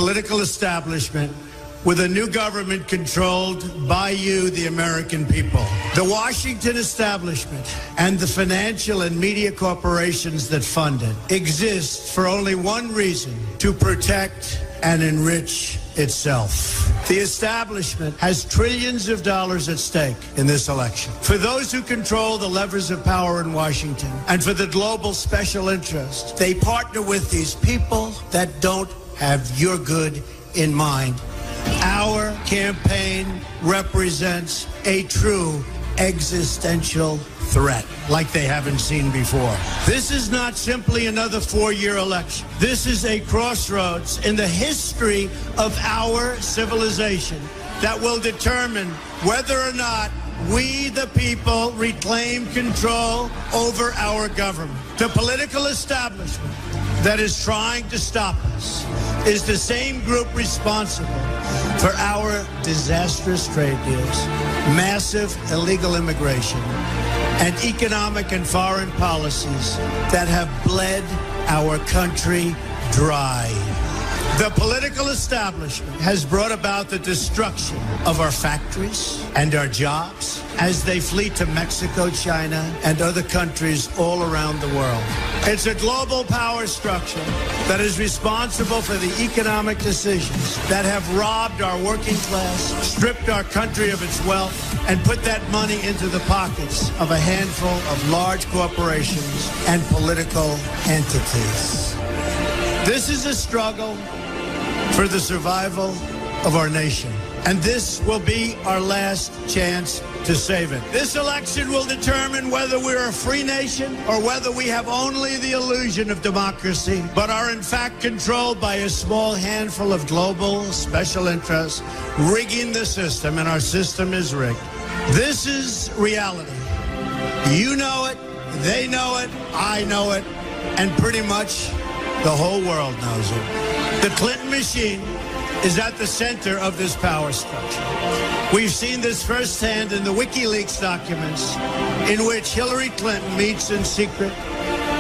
political establishment with a new government controlled by you, the American people. The Washington establishment and the financial and media corporations that fund it exist for only one reason: to protect and enrich itself. The establishment has trillions of dollars at stake in this election. For those who control the levers of power in Washington and for the global special interests, they partner with these people that don't have your good in mind. Our campaign represents a true existential threat like they haven't seen before. This is not simply another four-year election. This is a crossroads in the history of our civilization that will determine whether or not we, the people, reclaim control over our government. The political establishment that is trying to stop us is the same group responsible for our disastrous trade deals, massive illegal immigration, and economic and foreign policies that have bled our country dry. The political establishment has brought about the destruction of our factories and our jobs as they flee to Mexico, China, and other countries all around the world. It's a global power structure that is responsible for the economic decisions that have robbed our working class, stripped our country of its wealth, and put that money into the pockets of a handful of large corporations and political entities. This is a struggle for the survival of our nation, and this will be our last chance to save it. This election will determine whether we're a free nation or whether we have only the illusion of democracy, but are in fact controlled by a small handful of global special interests rigging the system, and our system is rigged. This is reality. You know it, they know it, I know it, and pretty much the whole world knows it. The Clinton machine is at the center of this power structure. We've seen this firsthand in the WikiLeaks documents, in which Hillary Clinton meets in secret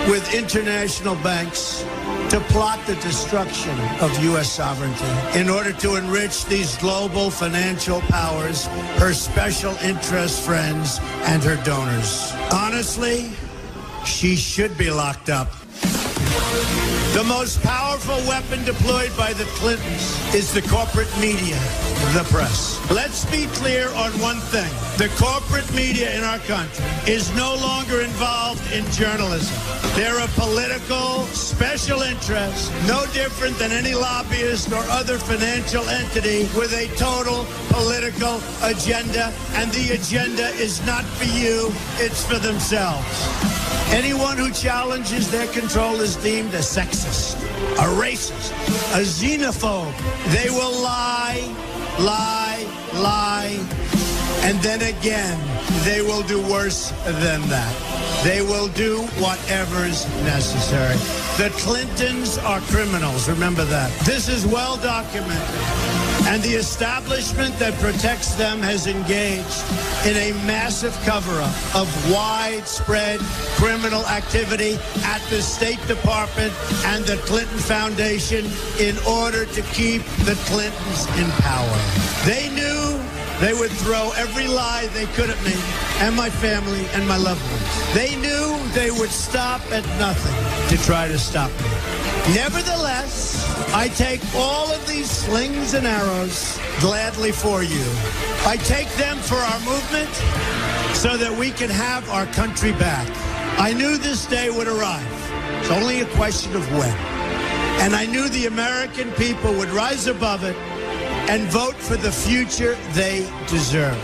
with international banks to plot the destruction of U.S. sovereignty in order to enrich these global financial powers, her special interest friends, and her donors. Honestly, she should be locked up. The most powerful weapon deployed by the Clintons is the corporate media, the press. Let's be clear on one thing. The corporate media in our country is no longer involved in journalism. They're a political special interest, no different than any lobbyist or other financial entity with a total political agenda, and the agenda is not for you, it's for themselves. Anyone who challenges their control is deemed a sexist, a racist, a xenophobe. They will lie, and then again, they will do worse than that. They will do whatever's necessary. The Clintons are criminals, remember that. This is well documented, and the establishment that protects them has engaged in a massive cover-up of widespread criminal activity at the State Department and the Clinton Foundation in order to keep the Clintons in power. They knew they would throw every lie they could at me and my family and my loved ones. They knew they would stop at nothing to try to stop me. Nevertheless, I take all of these slings and arrows gladly for you. I take them for our movement so that we can have our country back. I knew this day would arrive. It's only a question of when. And I knew the American people would rise above it and vote for the future they deserve.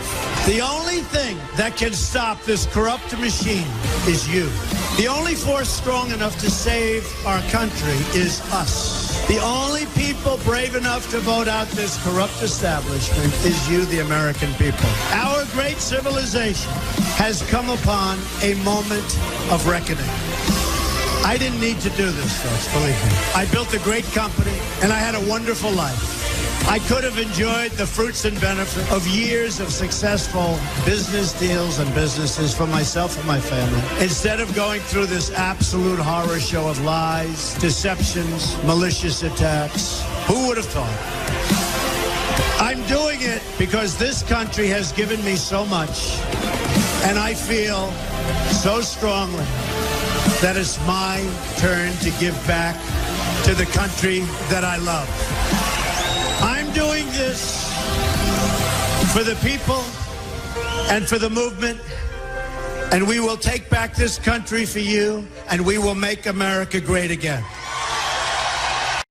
The only thing that can stop this corrupt machine is you. The only force strong enough to save our country is us. The only people brave enough to vote out this corrupt establishment is you, the American people. Our great civilization has come upon a moment of reckoning. I didn't need to do this, folks, believe me. I built a great company, and I had a wonderful life. I could have enjoyed the fruits and benefits of years of successful business deals and businesses for myself and my family, instead of going through this absolute horror show of lies, deceptions, malicious attacks, Who would have thought? I'm doing it because this country has given me so much, and I feel so strongly that it's my turn to give back to the country that I love. I'm doing this for the people and for the movement, and we will take back this country for you, and we will make America great again.